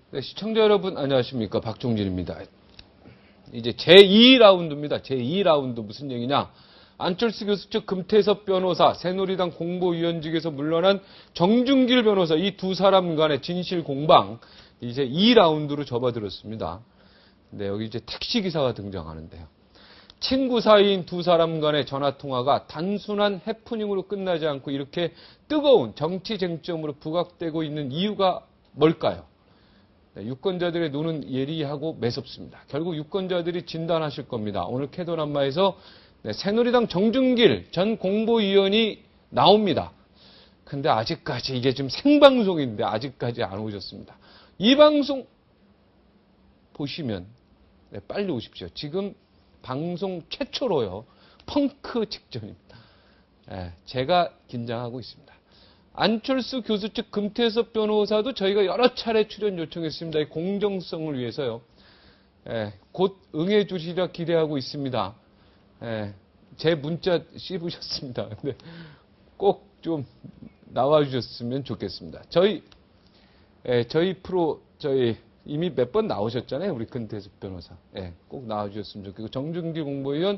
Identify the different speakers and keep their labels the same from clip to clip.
Speaker 1: 네, 시청자 여러분 안녕하십니까, 박종진입니다. 이제 제2라운드입니다. 제2라운드 무슨 얘기냐? 안철수 교수 측 금태섭 변호사, 새누리당 공보위원직에서 물러난 정준길 변호사, 이 두 사람 간의 진실 공방 이제 2라운드로 접어들었습니다. 네, 여기 이제 택시 기사가 등장하는데요. 친구 사이인 두 사람 간의 전화 통화가 단순한 해프닝으로 끝나지 않고 이렇게 뜨거운 정치 쟁점으로 부각되고 있는 이유가 뭘까요? 네, 유권자들의 눈은 예리하고 매섭습니다. 결국 유권자들이 진단하실 겁니다. 오늘 캐도남마에서 네, 새누리당 정준길 전 공보위원이 나옵니다. 근데 아직까지 이게 지금 생방송인데 아직까지 안 오셨습니다. 이 방송 보시면 네, 빨리 오십시오. 지금 방송 최초로요. 펑크 직전입니다. 네, 제가 긴장하고 있습니다. 안철수 교수 측 금태섭 변호사도 저희가 여러 차례 출연 요청했습니다. 이 공정성을 위해서요. 곧 응해 주시리라 기대하고 있습니다. 제 문자 씹으셨습니다. 근데 꼭 좀 나와 주셨으면 좋겠습니다. 저희 프로 이미 몇 번 나오셨잖아요. 우리 금태섭 변호사. 꼭 나와 주셨으면 좋겠고, 정준길 공보위원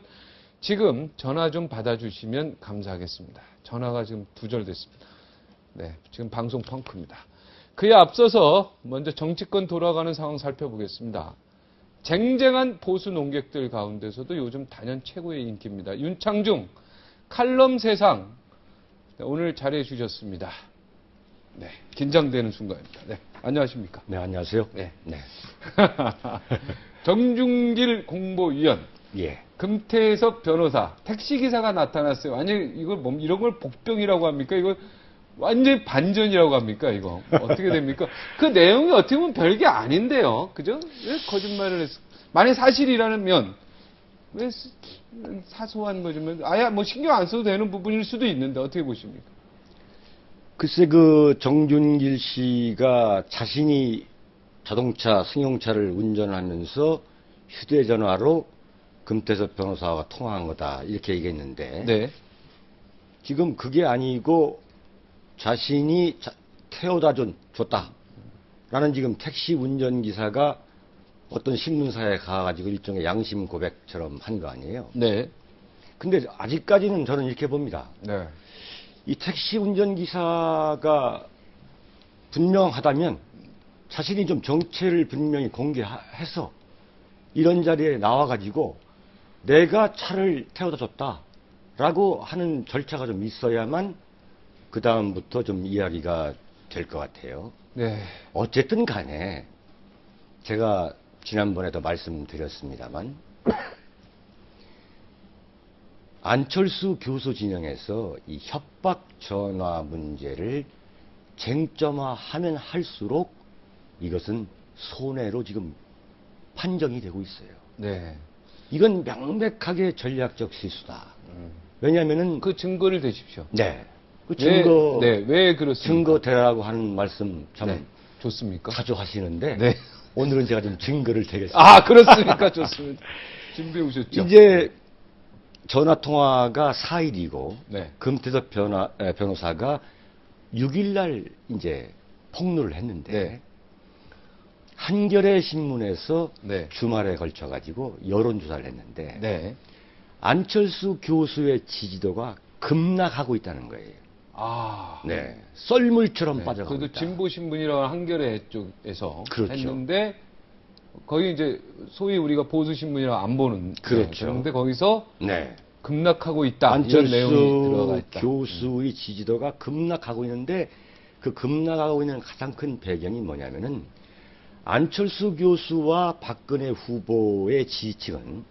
Speaker 1: 지금 전화 좀 받아주시면 감사하겠습니다. 전화가 지금 두절됐습니다. 네, 지금 방송 펑크입니다. 그에 앞서서 먼저 정치권 돌아가는 상황 살펴보겠습니다. 쟁쟁한 보수 논객들 가운데서도 요즘 단연 최고의 인기입니다. 윤창중, 칼럼 세상, 오늘 자리해 주셨습니다. 네, 긴장되는 순간입니다. 네, 안녕하십니까?
Speaker 2: 네, 안녕하세요.
Speaker 1: 네.
Speaker 2: 네.
Speaker 1: 정준길 공보위원,
Speaker 2: 예.
Speaker 1: 금태섭 변호사, 택시기사가 나타났어요. 아니, 이걸 이런 걸 복병이라고 합니까? 이거 완전히 반전이라고 합니까? 이거 어떻게 됩니까? 그 내용이 어떻게 보면 별게 아닌데요, 그죠? 왜 거짓말을 했어? 만약 사실이라면 왜 사소한 거지만 아예 뭐 신경 안 써도 되는 부분일 수도 있는데 어떻게 보십니까?
Speaker 2: 글쎄, 그 정준길 씨가 자신이 자동차 승용차를 운전하면서 휴대전화로 금태섭 변호사와 통화한 거다 이렇게 얘기했는데,
Speaker 1: 네.
Speaker 2: 지금 그게 아니고 자신이 태워다 줬다라는 지금 택시 운전기사가 어떤 신문사에 가가지고 일종의 양심 고백처럼 한 거 아니에요?
Speaker 1: 네.
Speaker 2: 근데 아직까지는 저는 이렇게 봅니다.
Speaker 1: 네.
Speaker 2: 이 택시 운전기사가 분명하다면 자신이 좀 정체를 분명히 공개해서 이런 자리에 나와가지고 내가 차를 태워다 줬다라고 하는 절차가 좀 있어야만 그 다음부터 좀 이야기가 될 것 같아요.
Speaker 1: 네.
Speaker 2: 어쨌든 간에 제가 지난번에도 말씀드렸습니다만 안철수 교수 진영에서 이 협박 전화 문제를 쟁점화하면 할수록 이것은 손해로 지금 판정이 되고 있어요.
Speaker 1: 네.
Speaker 2: 이건 명백하게 전략적 실수다. 왜냐하면은
Speaker 1: 그 증거를 대십시오.
Speaker 2: 네. 그 증거,
Speaker 1: 왜 그렇습니까?
Speaker 2: 증거 대라고 하는 말씀 참
Speaker 1: 네. 좋습니까?
Speaker 2: 자주 하시는데
Speaker 1: 네.
Speaker 2: 오늘은 제가 좀 증거를 대겠습니다.
Speaker 1: 아, 그렇습니까? 좋습니다. 준비해 오셨죠?
Speaker 2: 이제 전화 통화가 4일이고
Speaker 1: 네.
Speaker 2: 금태섭 변호사가 6일 날 이제 폭로를 했는데
Speaker 1: 네.
Speaker 2: 한겨레 신문에서
Speaker 1: 네.
Speaker 2: 주말에 걸쳐 가지고 여론조사를 했는데
Speaker 1: 네.
Speaker 2: 안철수 교수의 지지도가 급락하고 있다는 거예요.
Speaker 1: 아.
Speaker 2: 네. 썰물처럼
Speaker 1: 네.
Speaker 2: 빠져가고
Speaker 1: 그래도
Speaker 2: 있다.
Speaker 1: 진보신문이라는 한겨레 쪽에서
Speaker 2: 그렇죠.
Speaker 1: 했는데 거의 이제 소위 우리가 보수신문이라 안 보는.
Speaker 2: 그렇죠.
Speaker 1: 그런데 거기서
Speaker 2: 네.
Speaker 1: 급락하고 있다. 이런 내용이 들어가
Speaker 2: 안철수
Speaker 1: 있다.
Speaker 2: 교수의 지지도가 급락하고 있는데 그 급락하고 있는 가장 큰 배경이 뭐냐면은 안철수 교수와 박근혜 후보의 지지층은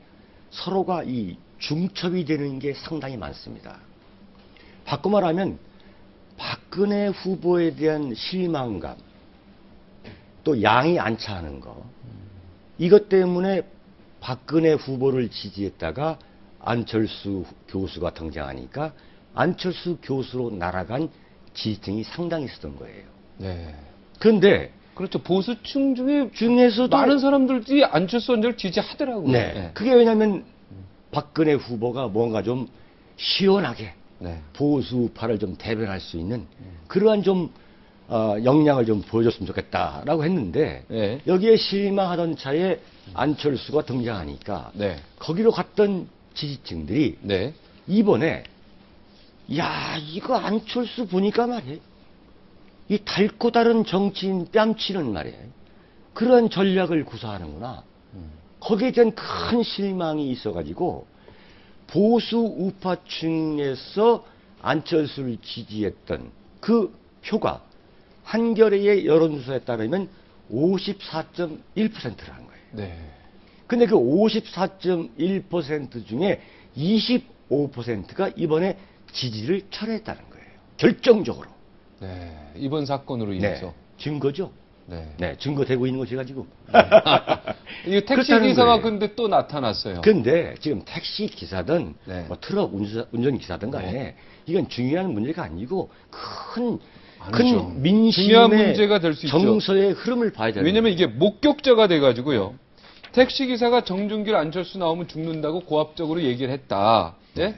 Speaker 2: 서로가 이 중첩이 되는 게 상당히 많습니다. 바꿔 말하면 박근혜 후보에 대한 실망감, 또 양이 안 차는 거, 이것 때문에 박근혜 후보를 지지했다가 안철수 교수가 등장하니까 안철수 교수로 날아간 지지층이 상당히 있었던 거예요.
Speaker 1: 네.
Speaker 2: 그런데
Speaker 1: 그렇죠. 보수층
Speaker 2: 중에서도
Speaker 1: 많은 사람들이 안철수 원장을 지지하더라고요.
Speaker 2: 네. 그게 왜냐하면 박근혜 후보가 뭔가 좀 시원하게
Speaker 1: 네.
Speaker 2: 보수파를 좀 대변할 수 있는 그러한 좀 역량을 좀 보여줬으면 좋겠다라고 했는데
Speaker 1: 네.
Speaker 2: 여기에 실망하던 차에 안철수가 등장하니까
Speaker 1: 네.
Speaker 2: 거기로 갔던 지지층들이
Speaker 1: 네.
Speaker 2: 이번에 야 이거 안철수 보니까 말이에요. 이 달고 다른 정치인 뺨치는 말이에요. 그런 전략을 구사하는구나. 거기에 대한 큰 실망이 있어가지고 보수 우파층에서 안철수를 지지했던 그 표가 한겨레의 여론조사에 따르면 54.1%라는 거예요.
Speaker 1: 네.
Speaker 2: 근데 그 54.1% 중에 25%가 이번에 지지를 철회했다는 거예요. 결정적으로.
Speaker 1: 네. 이번 사건으로 인해서.
Speaker 2: 네. 증거죠.
Speaker 1: 네.
Speaker 2: 네, 증거되고 있는 것이 가지고.
Speaker 1: 이 택시
Speaker 2: 그렇다는
Speaker 1: 기사가
Speaker 2: 거예요.
Speaker 1: 근데 또 나타났어요.
Speaker 2: 근데 지금 택시 기사든
Speaker 1: 네.
Speaker 2: 뭐 트럭 운전기사든 간에
Speaker 1: 네.
Speaker 2: 이건 중요한 문제가 아니고 큰
Speaker 1: 아니죠.
Speaker 2: 민심의
Speaker 1: 중요한 문제가 될수 있죠.
Speaker 2: 정서의 흐름을 봐야 되는
Speaker 1: 왜냐면
Speaker 2: 거예요.
Speaker 1: 이게 목격자가 돼가지고요. 택시 기사가 정준길, 안철수 나오면 죽는다고 고압적으로 얘기를 했다. 예?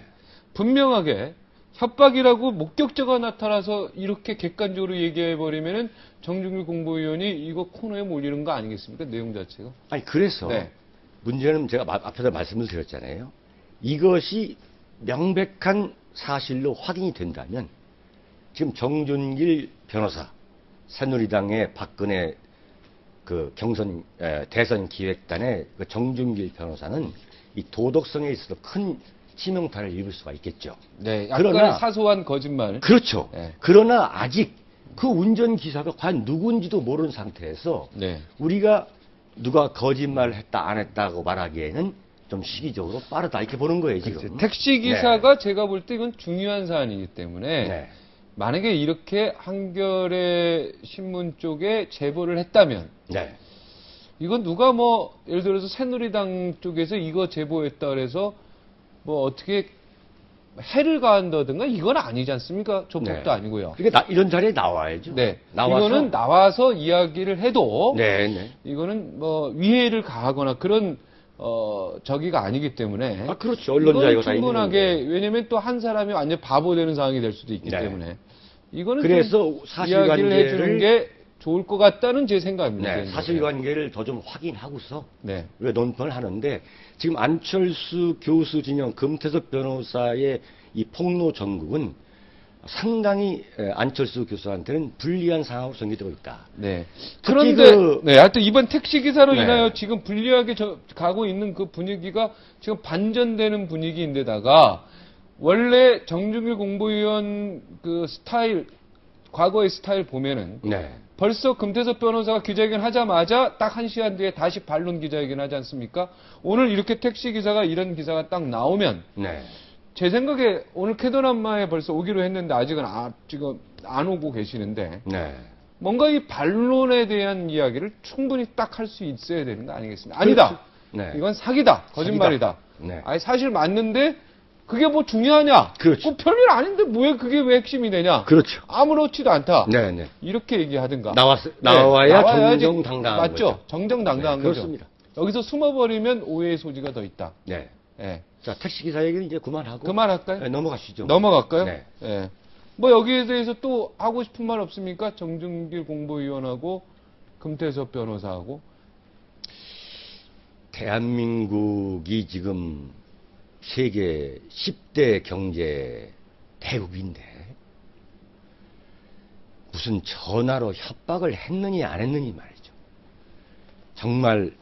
Speaker 1: 분명하게 협박이라고 목격자가 나타나서 이렇게 객관적으로 얘기해버리면은 정준길 공보위원이 이거 코너에 몰리는 거 아니겠습니까? 내용 자체가.
Speaker 2: 아니 그래서
Speaker 1: 네.
Speaker 2: 문제는 제가 앞에서 말씀을 드렸잖아요. 이것이 명백한 사실로 확인이 된다면 지금 정준길 변호사, 새누리당의 박근혜 그 대선 기획단의 그 정준길 변호사는 이 도덕성에 있어서 큰 치명타를 입을 수가 있겠죠.
Speaker 1: 네, 약간
Speaker 2: 그러나
Speaker 1: 사소한 거짓말.
Speaker 2: 그렇죠.
Speaker 1: 네.
Speaker 2: 그러나 아직 그 운전기사가 과연 누군지도 모르는 상태에서
Speaker 1: 네.
Speaker 2: 우리가 누가 거짓말을 했다 안 했다고 말하기에는 좀 시기적으로 빠르다 이렇게 보는 거예요 지금.
Speaker 1: 택시 기사가 제가 볼 때 이건 중요한 사안이기 때문에
Speaker 2: 네.
Speaker 1: 만약에 이렇게 한겨레 신문 쪽에 제보를 했다면
Speaker 2: 네.
Speaker 1: 이건 누가 뭐 예를 들어서 새누리당 쪽에서 이거 제보했다 그래서 뭐 어떻게 해를 가한다든가 이건 아니지 않습니까? 조폭도
Speaker 2: 네.
Speaker 1: 아니고요.
Speaker 2: 그러니까 이런 자리에 나와야죠.
Speaker 1: 네.
Speaker 2: 나와서
Speaker 1: 이거는 나와서 이야기를 해도
Speaker 2: 네, 네.
Speaker 1: 이거는 뭐 위해를 가하거나 그런 저기가 아니기 때문에
Speaker 2: 아 그렇죠. 언론자 이거 다
Speaker 1: 충분하게
Speaker 2: 있는
Speaker 1: 왜냐면 또 한 사람이 완전 바보 되는 상황이 될 수도 있기
Speaker 2: 네.
Speaker 1: 때문에 이거는
Speaker 2: 그래서
Speaker 1: 좀 이야기를 해주는 게 좋을 것 같다는 제 생각입니다.
Speaker 2: 네,
Speaker 1: 개인적으로.
Speaker 2: 사실관계를 더 좀 확인하고서
Speaker 1: 네.
Speaker 2: 왜 논평을 하는데 지금 안철수 교수 진영 금태섭 변호사의 이 폭로 전국은 상당히 안철수 교수한테는 불리한 상황으로 전개되고 있다.
Speaker 1: 네.
Speaker 2: 특히
Speaker 1: 그런데 네, 하여튼 이번 택시 기사로
Speaker 2: 네.
Speaker 1: 인하여 지금 불리하게 가고 있는 그 분위기가 지금 반전되는 분위기인데다가 원래 정준길 공보위원 그 스타일 과거의 스타일 보면은
Speaker 2: 네.
Speaker 1: 벌써 금태섭 변호사가 기자회견 하자마자 딱 1시간 뒤에 다시 반론 기자회견 하지 않습니까? 오늘 이렇게 택시 기사가 이런 기사가 딱 나오면
Speaker 2: 네.
Speaker 1: 제 생각에 오늘 캐더남마에 벌써 오기로 했는데 아직은 지금 안 오고 계시는데
Speaker 2: 네.
Speaker 1: 뭔가 이 반론에 대한 이야기를 충분히 딱 할 수 있어야 되는 거 아니겠습니까? 아니다.
Speaker 2: 네.
Speaker 1: 이건 사기다. 거짓말이다.
Speaker 2: 네.
Speaker 1: 아니 사실 맞는데 그게 뭐 중요하냐?
Speaker 2: 그렇죠.
Speaker 1: 뭐 별일 아닌데 왜 그게 왜 핵심이 되냐?
Speaker 2: 그렇죠.
Speaker 1: 아무렇지도 않다.
Speaker 2: 네, 네.
Speaker 1: 이렇게 얘기하든가.
Speaker 2: 나와야
Speaker 1: 나와야지
Speaker 2: 정정당당한
Speaker 1: 맞죠?
Speaker 2: 거죠.
Speaker 1: 정정당당한
Speaker 2: 네,
Speaker 1: 거죠.
Speaker 2: 그렇습니다.
Speaker 1: 여기서 숨어버리면 오해의 소지가 더 있다.
Speaker 2: 네.
Speaker 1: 예.
Speaker 2: 자, 택시 기사 얘기는 이제 그만하고
Speaker 1: 그만할까요?
Speaker 2: 네, 넘어가시죠.
Speaker 1: 넘어갈까요?
Speaker 2: 네.
Speaker 1: 예. 뭐 여기에 대해서 또 하고 싶은 말 없습니까? 정준길 공보위원하고 금태섭 변호사하고.
Speaker 2: 대한민국이 지금 세계 10대 경제 대국인데 무슨 전화로 협박을 했느니 안 했느니 말이죠. 정말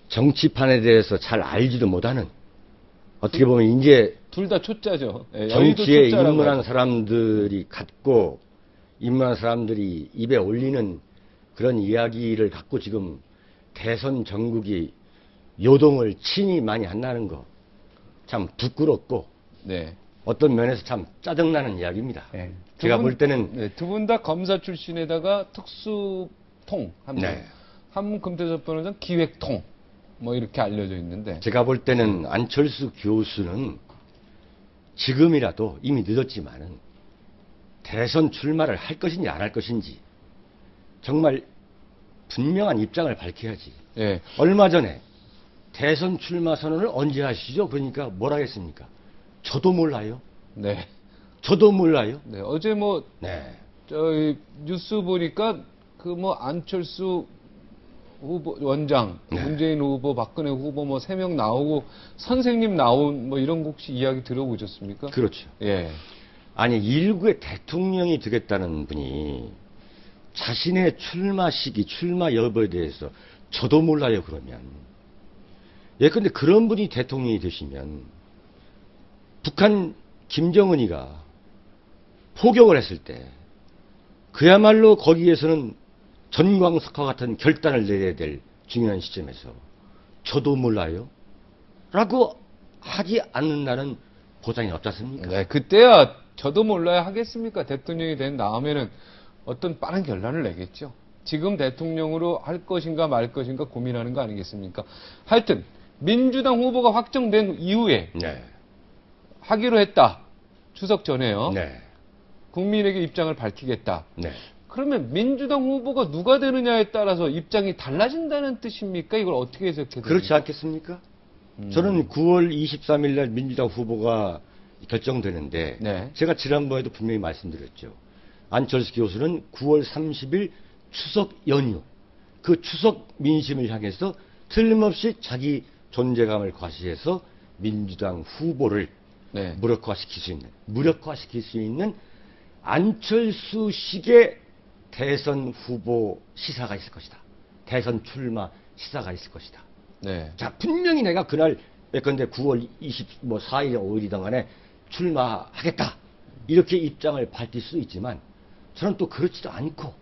Speaker 2: 정치판에 대해서 잘 알지도 못하는 어떻게 보면 이제
Speaker 1: 둘 다 초짜죠. 예,
Speaker 2: 정치에
Speaker 1: 초짜라고
Speaker 2: 입문한
Speaker 1: 하죠.
Speaker 2: 사람들이 갖고 입문한 사람들이 입에 올리는 그런 이야기를 갖고 지금 대선 전국이 요동을 친히 많이 한다는 거 참 부끄럽고
Speaker 1: 네.
Speaker 2: 어떤 면에서 참 짜증나는 이야기입니다.
Speaker 1: 네.
Speaker 2: 제가 볼 때는
Speaker 1: 두 분 다 검사 출신에다가 특수통 한 분,
Speaker 2: 네.
Speaker 1: 한 금태섭 변호사는 기획통 뭐 이렇게 알려져 있는데
Speaker 2: 제가 볼 때는 안철수 교수는 지금이라도 이미 늦었지만은 대선 출마를 할 것인지 안 할 것인지 정말 분명한 입장을 밝혀야지.
Speaker 1: 예.
Speaker 2: 얼마 전에 대선 출마 선언을 언제 하시죠? 그러니까 뭐라 했습니까? 저도 몰라요.
Speaker 1: 네.
Speaker 2: 저도 몰라요.
Speaker 1: 네. 어제 뭐
Speaker 2: 네.
Speaker 1: 저희 뉴스 보니까 그 뭐 안철수 후보 원장,
Speaker 2: 네.
Speaker 1: 문재인 후보, 박근혜 후보 뭐 3명 나오고 선생님 나온 뭐 이런 거 혹시 이야기 들어보셨습니까?
Speaker 2: 그렇죠.
Speaker 1: 예.
Speaker 2: 아니, 일국의 대통령이 되겠다는 분이 자신의 출마 시기, 출마 여부에 대해서 저도 몰라요, 그러면. 예컨대 그런 분이 대통령이 되시면 북한 김정은이가 포격을 했을 때 그야말로 거기에서는 전광석화 같은 결단을 내려야 될 중요한 시점에서 저도 몰라요? 라고 하지 않는 날은 보장이 없지 않습니까?
Speaker 1: 네, 그때야 저도 몰라야 하겠습니까? 대통령이 된 다음에는 어떤 빠른 결단을 내겠죠. 지금 대통령으로 할 것인가 말 것인가 고민하는 거 아니겠습니까? 하여튼 민주당 후보가 확정된 이후에
Speaker 2: 네.
Speaker 1: 하기로 했다. 추석 전에요.
Speaker 2: 네.
Speaker 1: 국민에게 입장을 밝히겠다.
Speaker 2: 네.
Speaker 1: 그러면 민주당 후보가 누가 되느냐에 따라서 입장이 달라진다는 뜻입니까? 이걸 어떻게 해석해야 됩니까?
Speaker 2: 그렇지 않겠습니까? 저는 9월 23일 날 민주당 후보가 결정되는데
Speaker 1: 네.
Speaker 2: 제가 지난번에도 분명히 말씀드렸죠. 안철수 교수는 9월 30일 추석 연휴 그 추석 민심을 향해서 틀림없이 자기 존재감을 과시해서 민주당 후보를
Speaker 1: 네.
Speaker 2: 무력화시킬 수 있는 안철수식의 대선 후보 시사가 있을 것이다. 대선 출마 시사가 있을 것이다.
Speaker 1: 네.
Speaker 2: 자, 분명히 내가 그날 예컨대 9월 24일, 5일이든 간에 출마하겠다. 이렇게 입장을 밝힐 수도 있지만 저는 또 그렇지도 않고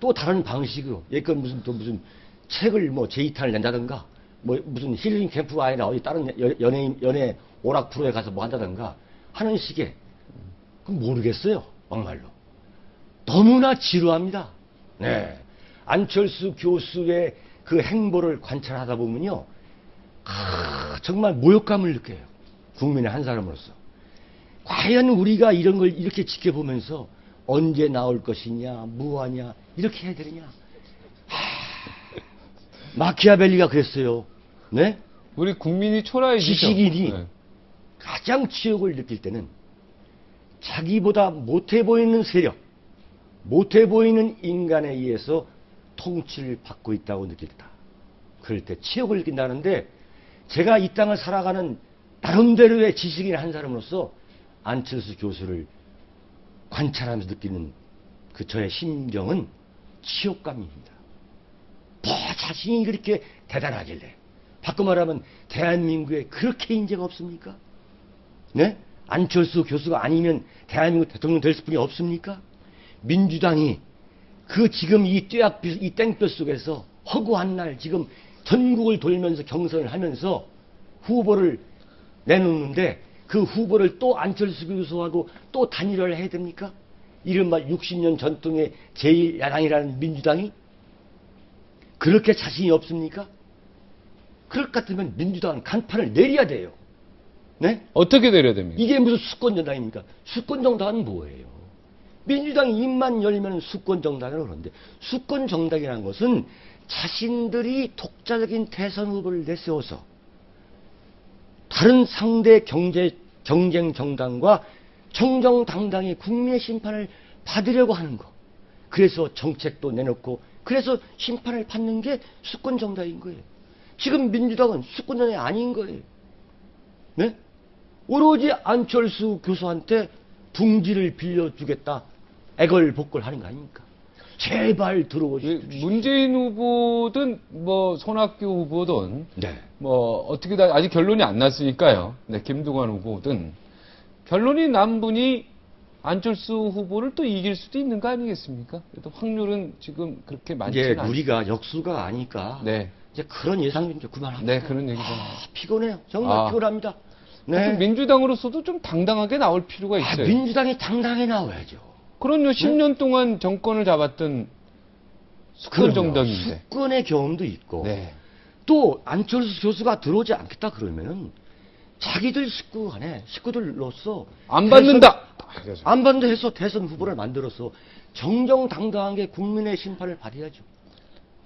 Speaker 2: 또 다른 방식으로 예컨 무슨 책을 뭐 제2탄을 낸다든가 뭐 무슨 힐링 캠프가 아니라 어디 다른 연예 오락 프로에 가서 뭐 한다든가 하는 식의 그건 모르겠어요. 막말로. 너무나 지루합니다. 네. 안철수 교수의 그 행보를 관찰하다 보면요. 정말 모욕감을 느껴요. 국민의 한 사람으로서. 과연 우리가 이런 걸 이렇게 지켜보면서 언제 나올 것이냐, 무하냐, 이렇게 해야 되느냐. 마키아벨리가 그랬어요. 네?
Speaker 1: 우리 국민이 초라해지죠.
Speaker 2: 지식인이
Speaker 1: 네.
Speaker 2: 가장 치욕을 느낄 때는 자기보다 못해 보이는 세력, 못해 보이는 인간에 의해서 통치를 받고 있다고 느낄 때다. 그럴 때 치욕을 느낀다는데 제가 이 땅을 살아가는 나름대로의 지식인 한 사람으로서 안철수 교수를 관찰하면서 느끼는 그 저의 심정은 치욕감입니다. 뭐 자신이 그렇게 대단하길래 바꿔 말하면 대한민국에 그렇게 인재가 없습니까? 네? 안철수 교수가 아니면 대한민국 대통령 될 수뿐이 없습니까? 민주당이 그 지금 이 땡볕 속에서 허구한 날 지금 전국을 돌면서 경선을 하면서 후보를 내놓는데 그 후보를 또 안철수 교수하고 또 단일화를 해야 됩니까? 이른바 60년 전통의 제1야당이라는 민주당이 그렇게 자신이 없습니까? 그럴 것 같으면 민주당은 간판을 내려야 돼요. 네?
Speaker 1: 어떻게 내려야 됩니까?
Speaker 2: 이게 무슨 수권정당입니까? 수권정당은 뭐예요? 민주당이 입만 열면 수권정당이라고 그러는데 수권정당이라는 것은 자신들이 독자적인 대선 후보를 내세워서 다른 상대 경쟁 정당과 정정당당히 국민의 심판을 받으려고 하는 거. 그래서 정책도 내놓고 그래서 심판을 받는 게 수권정당인 거예요. 지금 민주당은 수권정당이 아닌 거예요. 네? 오로지 안철수 교수한테 둥지를 빌려주겠다. 애걸복걸 하는 거 아닙니까? 제발 들어오십시오.
Speaker 1: 문재인 후보든 뭐 손학규 후보든
Speaker 2: 네.
Speaker 1: 뭐 어떻게 다 아직 결론이 안 났으니까요. 네, 김두관 후보든 결론이 난 분이 안철수 후보를 또 이길 수도 있는 거 아니겠습니까? 그래도 확률은 지금 그렇게
Speaker 2: 이제
Speaker 1: 많지는 않죠.
Speaker 2: 우리가 역수가 아니까
Speaker 1: 네.
Speaker 2: 이제 그런 예상 좀 그만합니다.
Speaker 1: 네, 그런 얘기죠.
Speaker 2: 피곤해요. 정말 피곤합니다.
Speaker 1: 네. 민주당으로서도 좀 당당하게 나올 필요가 있어요.
Speaker 2: 민주당이 당당히 나와야죠.
Speaker 1: 그럼요. 10년 동안 정권을 잡았던 수권 정당인데.
Speaker 2: 수권의 경험도 있고
Speaker 1: 네.
Speaker 2: 또 안철수 교수가 들어오지 않겠다 그러면은 자기들 식구들로서
Speaker 1: 안 받는다.
Speaker 2: 안 받는다 해서 대선 후보를 만들어서 정정당당하게 국민의 심판을 받아야죠.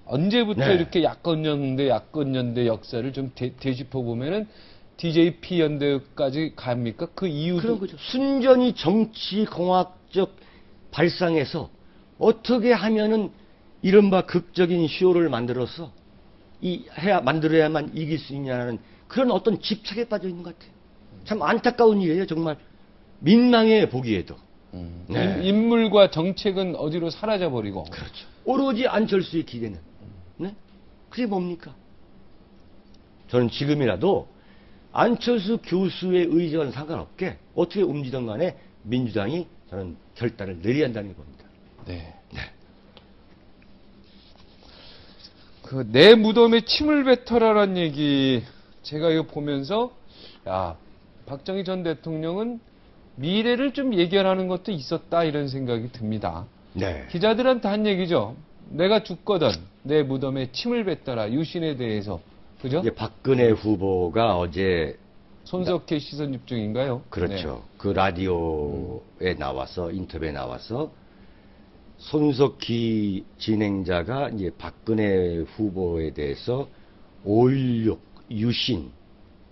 Speaker 1: 언제부터
Speaker 2: 네.
Speaker 1: 이렇게 야권연대 역사를 좀 되짚어 보면은 DJP 연대까지 갑니까? 그 이유도
Speaker 2: 그런 거죠. 순전히 정치 공학적 발상해서 어떻게 하면은 이른바 극적인 쇼를 만들어서 만들어야만 이길 수 있냐는 그런 어떤 집착에 빠져 있는 것 같아요. 참 안타까운 일이에요, 정말. 민망해 보기에도. 네.
Speaker 1: 인물과 정책은 어디로 사라져버리고.
Speaker 2: 그렇죠. 오로지 안철수의 기대는. 네? 그게 뭡니까? 저는 지금이라도 안철수 교수의 의지와는 상관없게 어떻게 움직이든 간에 민주당이 저는 결단을 내려야 한다는 겁니다.
Speaker 1: 네.
Speaker 2: 네.
Speaker 1: 그 내 무덤에 침을 뱉어라라는 얘기 제가 이거 보면서 야, 박정희 전 대통령은 미래를 좀 예견하는 것도 있었다 이런 생각이 듭니다.
Speaker 2: 네.
Speaker 1: 기자들한테 한 얘기죠. 내가 죽거든 내 무덤에 침을 뱉어라 유신에 대해서. 그죠?
Speaker 2: 이제 박근혜 후보가 어제
Speaker 1: 손석희 시선 집중인가요?
Speaker 2: 그렇죠.
Speaker 1: 네.
Speaker 2: 그 라디오에 나와서 인터뷰에 나와서 손석희 진행자가 이제 박근혜 후보에 대해서 5.16 유신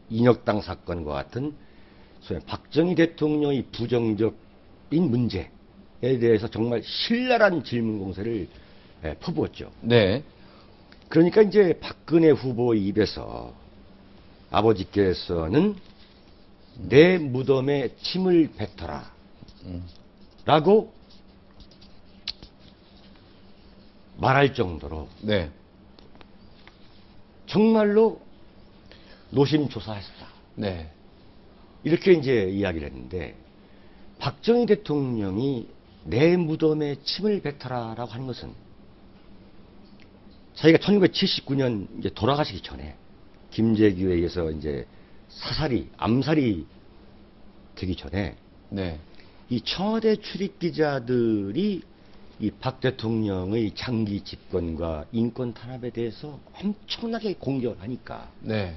Speaker 2: 인혁당 사건과 같은 소위 박정희 대통령의 부정적인 문제에 대해서 정말 신랄한 질문 공세를 퍼부었죠.
Speaker 1: 네.
Speaker 2: 그러니까 이제 박근혜 후보의 입에서 아버지께서는 내 무덤에 침을 뱉어라 라고 말할 정도로
Speaker 1: 네.
Speaker 2: 정말로 노심초사했다.
Speaker 1: 네.
Speaker 2: 이렇게 이제 이야기를 했는데 박정희 대통령이 내 무덤에 침을 뱉어라라고 하는 것은 자기가 1979년 이제 돌아가시기 전에 김재규에 의해서 이제 암살이 되기 전에
Speaker 1: 네.
Speaker 2: 이 청와대 출입 기자들이 이 박 대통령의 장기 집권과 인권 탄압에 대해서 엄청나게 공격을 하니까
Speaker 1: 네.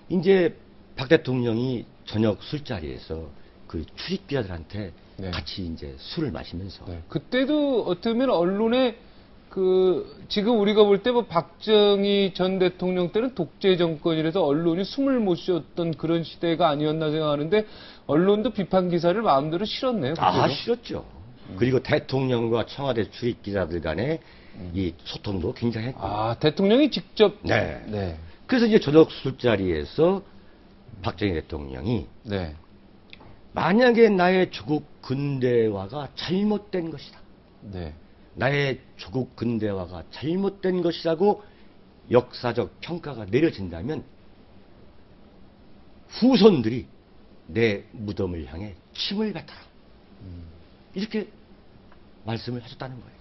Speaker 2: 이제 박 대통령이 저녁 술자리에서 그 출입 기자들한테
Speaker 1: 네.
Speaker 2: 같이 이제 술을 마시면서
Speaker 1: 네. 그때도 어떻게 보면 언론에 지금 우리가 볼 때 뭐 박정희 전 대통령 때는 독재 정권이라서 언론이 숨을 못 쉬었던 그런 시대가 아니었나 생각하는데 언론도 비판 기사를 마음대로 실었네요. 그때도.
Speaker 2: 싫었죠. 그리고 대통령과 청와대 출입 기자들 간의 이 소통도 굉장히 했고.
Speaker 1: 대통령이 직접.
Speaker 2: 네.
Speaker 1: 네.
Speaker 2: 그래서 이제 저녁 술자리에서 박정희 대통령이
Speaker 1: 네.
Speaker 2: 만약에 나의 조국 근대화가 잘못된 것이다.
Speaker 1: 네.
Speaker 2: 나의 조국 근대화가 잘못된 것이라고 역사적 평가가 내려진다면 후손들이 내 무덤을 향해 침을 뱉어라. 이렇게 말씀을 하셨다는 거예요.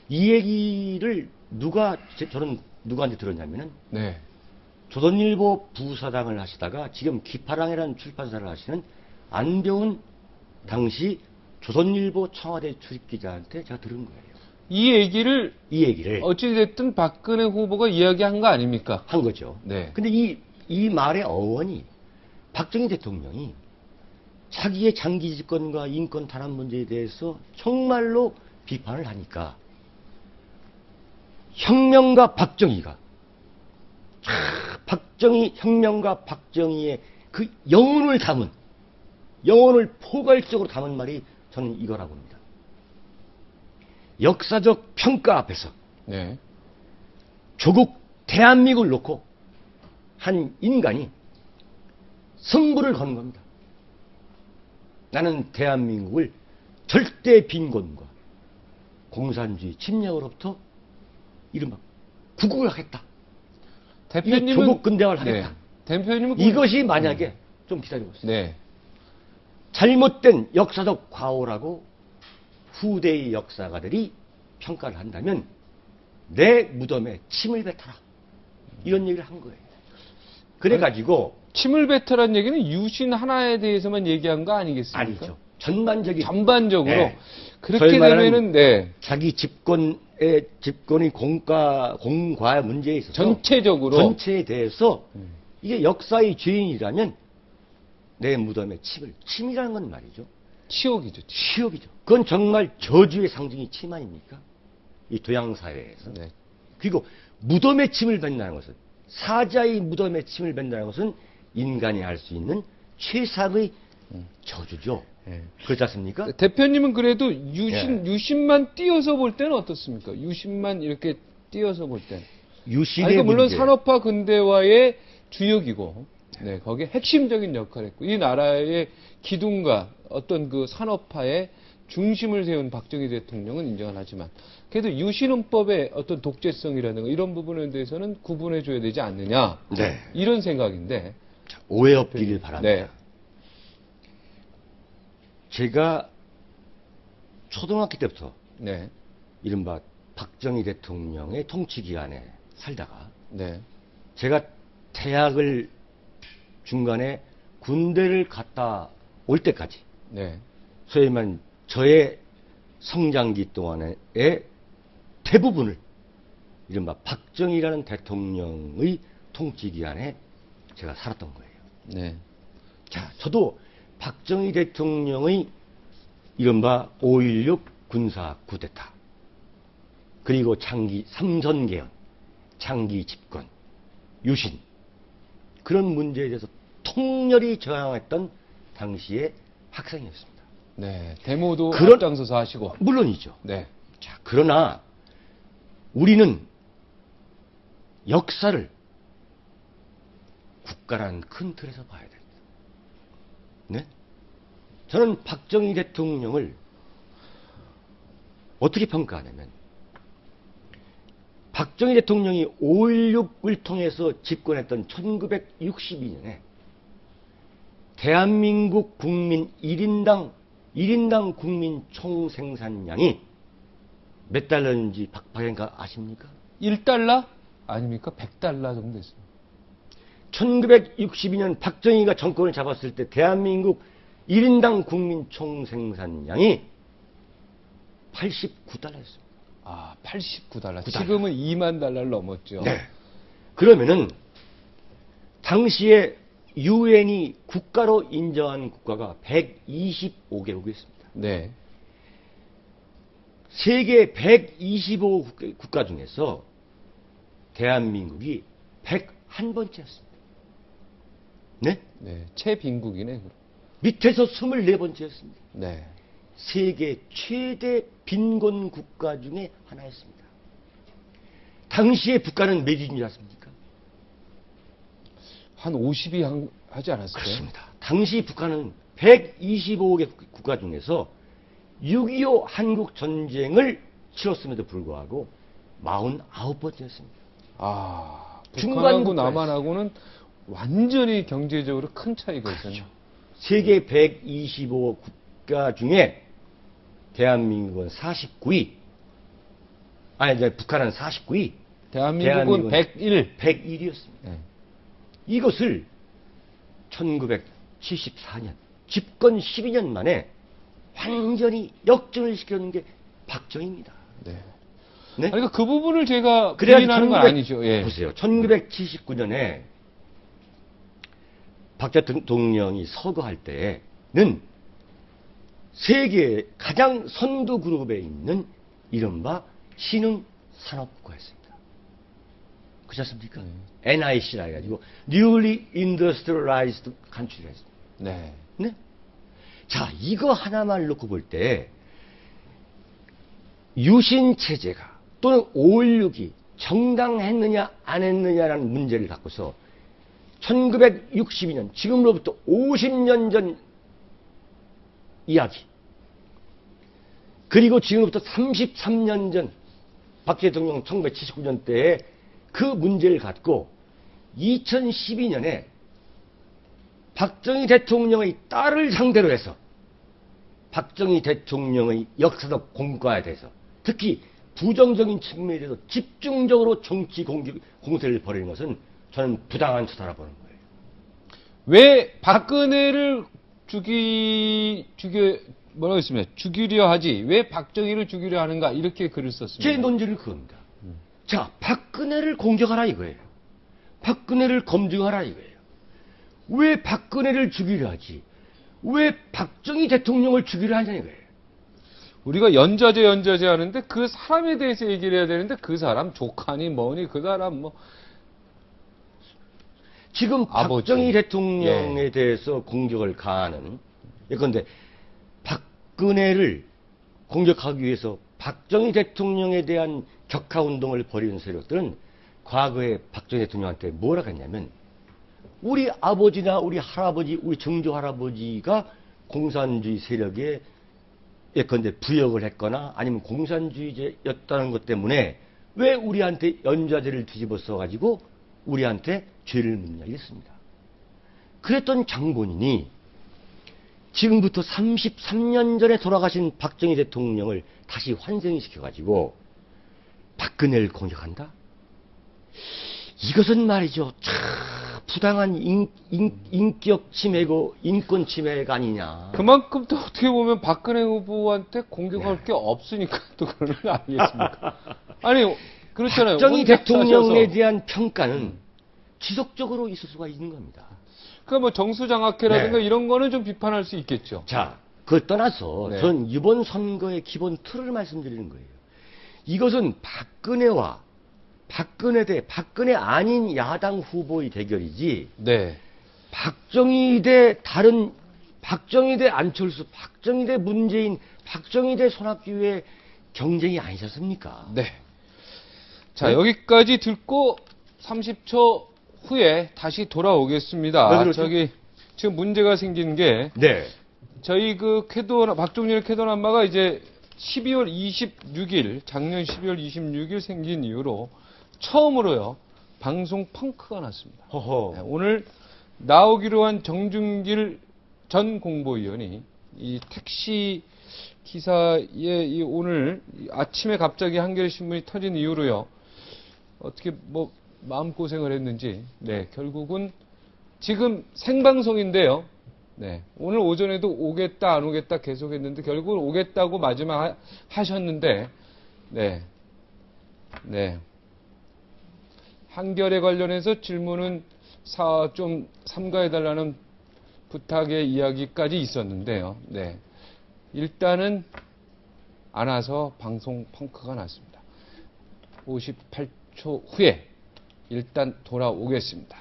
Speaker 2: 이 얘기를 저는 누구한테 들었냐면은
Speaker 1: 네.
Speaker 2: 조선일보 부사장을 하시다가 지금 기파랑이라는 출판사를 하시는 안병훈 당시 조선일보 청와대 출입기자한테 제가 들은 거예요.
Speaker 1: 이 얘기를
Speaker 2: 어찌됐든
Speaker 1: 박근혜 후보가 이야기한 거 아닙니까?
Speaker 2: 한 거죠.
Speaker 1: 네.
Speaker 2: 근데 이 말의 어원이 박정희 대통령이 자기의 장기 집권과 인권 탄압 문제에 대해서 정말로 비판을 하니까 혁명가 박정희가 혁명가 박정희의 그 영혼을 포괄적으로 담은 말이 저는 이거라고 봅니다. 역사적 평가 앞에서
Speaker 1: 네.
Speaker 2: 조국 대한민국을 놓고 한 인간이 승부를 거는 겁니다. 나는 대한민국을 절대 빈곤과 공산주의 침략으로부터 이른바 구국을 하겠다.
Speaker 1: 대표님은
Speaker 2: 조국 근대화를 하겠다.
Speaker 1: 네. 대표님은
Speaker 2: 이것이 만약에 좀 기다려보세요.
Speaker 1: 네.
Speaker 2: 잘못된 역사적 과오라고 후대의 역사가들이 평가를 한다면 내 무덤에 침을 뱉어라. 이런 얘기를 한 거예요. 그래가지고
Speaker 1: 침을 뱉어란 얘기는 유신 하나에 대해서만 얘기한 거 아니겠습니까?
Speaker 2: 아니죠. 전반적으로.
Speaker 1: 네. 그렇게 되면은 네.
Speaker 2: 자기 집권의 공과 문제에 있어서
Speaker 1: 전체적으로
Speaker 2: 전체에 대해서 이게 역사의 죄인이라면 내 무덤에 침이라는 건 말이죠.
Speaker 1: 치욕이죠.
Speaker 2: 치욕이죠. 그건 정말 저주의 상징이 침 아닙니까? 이 도양 사회에서.
Speaker 1: 네.
Speaker 2: 그리고 무덤에 침을 뱉는다는 것은 사자의 무덤에 침을 뱉는다는 것은 인간이 할 수 있는 최상의 저주죠.
Speaker 1: 예.
Speaker 2: 그렇지 않습니까?
Speaker 1: 대표님은 그래도
Speaker 2: 예.
Speaker 1: 유심만 띄어서 볼 때는 어떻습니까? 유심만 이렇게 띄어서 볼 때는.
Speaker 2: 유신의
Speaker 1: 아니, 물론
Speaker 2: 문제.
Speaker 1: 산업화 근대화의 주역이고, 네, 거기에 핵심적인 역할을 했고, 이 나라의 기둥과 어떤 그 산업화의 중심을 세운 박정희 대통령은 인정을 하지만, 그래도 유신헌법의 어떤 독재성이라든가 이런 부분에 대해서는 구분해줘야 되지 않느냐.
Speaker 2: 네.
Speaker 1: 이런 생각인데.
Speaker 2: 자, 오해 없기를 바랍니다.
Speaker 1: 네.
Speaker 2: 제가 초등학교 때부터
Speaker 1: 네.
Speaker 2: 이른바 박정희 대통령의 통치 기간에 살다가
Speaker 1: 네.
Speaker 2: 제가 대학을 중간에 군대를 갔다 올 때까지
Speaker 1: 네.
Speaker 2: 소위 말하면 저의 성장기 동안의 대부분을 이른바 박정희라는 대통령의 통치 기간에 제가 살았던 거예요.
Speaker 1: 네.
Speaker 2: 자, 저도 박정희 대통령의 이른바 5.16 군사 쿠데타, 그리고 장기 삼선개헌, 장기 집권, 유신, 그런 문제에 대해서 통렬히 저항했던 당시의 학생이었습니다.
Speaker 1: 네. 데모도
Speaker 2: 그런-
Speaker 1: 앞장서서 하시고.
Speaker 2: 물론이죠.
Speaker 1: 네.
Speaker 2: 자, 그러나 우리는 역사를 국가라는 큰 틀에서 봐야 됩니다. 네? 저는 박정희 대통령을 어떻게 평가하냐면, 박정희 대통령이 5.16을 통해서 집권했던 1962년에 대한민국 국민 1인당 국민 총생산량이 몇 달러인지 박영가 아십니까?
Speaker 1: 1달러? 아닙니까? 100달러 정도 됐습니다.
Speaker 2: 1962년 박정희가 정권을 잡았을 때 대한민국 1인당 국민 총생산량이 89달러였습니다.
Speaker 1: 아, 89달러.
Speaker 2: 9달러.
Speaker 1: 지금은 2만 달러를 넘었죠.
Speaker 2: 네. 그러면은 당시에 유엔이 국가로 인정한 국가가 125개국이었습니다.
Speaker 1: 네.
Speaker 2: 세계 125국가 중에서 대한민국이 101번째였습니다. 네?
Speaker 1: 네. 최빈국이네. 그럼.
Speaker 2: 밑에서 24번째였습니다.
Speaker 1: 네.
Speaker 2: 세계 최대 빈곤 국가 중에 하나였습니다. 당시의 북한은 몇인지 아십니까?
Speaker 1: 한 50이 하지 않았을까요?
Speaker 2: 그렇습니다. 당시 북한은 125개 국가 중에서 6.25 한국 전쟁을 치렀음에도 불구하고 49번째였습니다.
Speaker 1: 아,
Speaker 2: 중간
Speaker 1: 북한하고
Speaker 2: 국가였어요.
Speaker 1: 남한하고는 완전히 경제적으로 큰 차이가 있었네요.
Speaker 2: 세계 125 국가 중에 대한민국은 49위, 아니, 이제 북한은 49위,
Speaker 1: 대한민국은 101.
Speaker 2: 101이었습니다.
Speaker 1: 네.
Speaker 2: 이것을 1974년, 집권 12년 만에 완전히 역전을 시켜놓은 게 박정희입니다.
Speaker 1: 네.
Speaker 2: 네?
Speaker 1: 아니, 그러니까 그 부분을 제가
Speaker 2: 그래야
Speaker 1: 부인하는 건 아니죠. 예.
Speaker 2: 보세요. 1979년에 박 대통령이 서거할 때는 세계 가장 선두 그룹에 있는 이른바 신흥 산업국가였습니다. 그렇지 않습니까? NIC라 해가지고 Newly Industrialized Country라 했습니다.
Speaker 1: 네.
Speaker 2: 네? 자, 이거 하나만 놓고 볼 때 유신 체제가 또는 5.16이 정당했느냐 안 했느냐라는 문제를 갖고서 1962년, 지금으로부터 50년 전 이야기, 그리고 지금부터 33년 전 박 대통령 1979년 때의 그 문제를 갖고 2012년에 박정희 대통령의 딸을 상대로 해서 박정희 대통령의 역사적 공과에 대해서, 특히 부정적인 측면에 대해서 집중적으로 정치 공세를 벌이는 것은 저는 부당한 처사라 보는 거예요.
Speaker 1: 왜 박근혜를 뭐라고 했습니까? 죽이려 하지. 왜 박정희를 죽이려 하는가? 이렇게 글을 썼습니다.
Speaker 2: 제 논지는 그겁니다. 자, 박근혜를 공격하라 이거예요. 박근혜를 검증하라 이거예요. 왜 박근혜를 죽이려 하지? 왜 박정희 대통령을 죽이려 하냐 이거예요.
Speaker 1: 우리가 연좌제 하는데 그 사람에 대해서 얘기를 해야 되는데 그 사람 조카니 뭐니 그 사람 뭐
Speaker 2: 지금
Speaker 1: 아버지.
Speaker 2: 박정희 대통령에
Speaker 1: 예.
Speaker 2: 대해서 공격을 가하는 예컨대 박근혜를 공격하기 위해서 박정희 대통령에 대한 격하 운동을 벌이는 세력들은 과거에 박정희 대통령한테 뭐라 했냐면 우리 아버지나 우리 할아버지, 우리 증조 할아버지가 공산주의 세력에 예컨대 부역을 했거나 아니면 공산주의자였다는 것 때문에 왜 우리한테 연좌제를 뒤집어 써가지고 우리한테 죄를 묻냐 이랬습니다. 그랬던 장본인이 지금부터 33년 전에 돌아가신 박정희 대통령을 다시 환생시켜가지고 박근혜를 공격한다? 이것은 말이죠. 참 부당한 인격 침해고 인권 침해가 아니냐.
Speaker 1: 그만큼 또 어떻게 보면 박근혜 후보한테 공격할 게 없으니까 또 그런 거 아니겠습니까? 아니, 그렇잖아요.
Speaker 2: 박정희
Speaker 1: 혼자
Speaker 2: 대통령에
Speaker 1: 사셔서.
Speaker 2: 대한 평가는 지속적으로 있을 수가 있는 겁니다.
Speaker 1: 그러니까 뭐 정수장학회라든가
Speaker 2: 네.
Speaker 1: 이런 거는 좀 비판할 수 있겠죠.
Speaker 2: 자, 그걸 떠나서
Speaker 1: 네.
Speaker 2: 전 이번 선거의 기본 틀을 말씀드리는 거예요. 이것은 박근혜와 박근혜 대 박근혜 아닌 야당 후보의 대결이지
Speaker 1: 네.
Speaker 2: 박정희 대 다른 박정희 대 안철수, 박정희 대 문재인, 박정희 대 손학규의 경쟁이 아니셨습니까?
Speaker 1: 네. 자, 여기까지 듣고 30초 후에 다시 돌아오겠습니다.
Speaker 2: 왜 그러죠?
Speaker 1: 저기 지금 문제가 생긴 게
Speaker 2: 네.
Speaker 1: 저희 그 박종진의 쾌도남마가 이제 12월 26일 작년 12월 26일 생긴 이후로 처음으로요 방송 펑크가 났습니다.
Speaker 2: 허허.
Speaker 1: 네, 오늘 나오기로 한 정준길 전 공보위원이 이 택시 기사에 오늘 아침에 갑자기 한겨레신문이 터진 이후로요 어떻게 뭐 마음고생을 했는지 네 결국은 지금 생방송인데요 네 오늘 오전에도 오겠다 안 오겠다 계속했는데 결국은 오겠다고 마지막 하셨는데 네 한겨레 관련해서 질문은 좀 삼가해달라는 부탁의 이야기까지 있었는데요. 네. 일단은 안 와서 방송 펑크가 났습니다. 58초 후에 일단 돌아오겠습니다.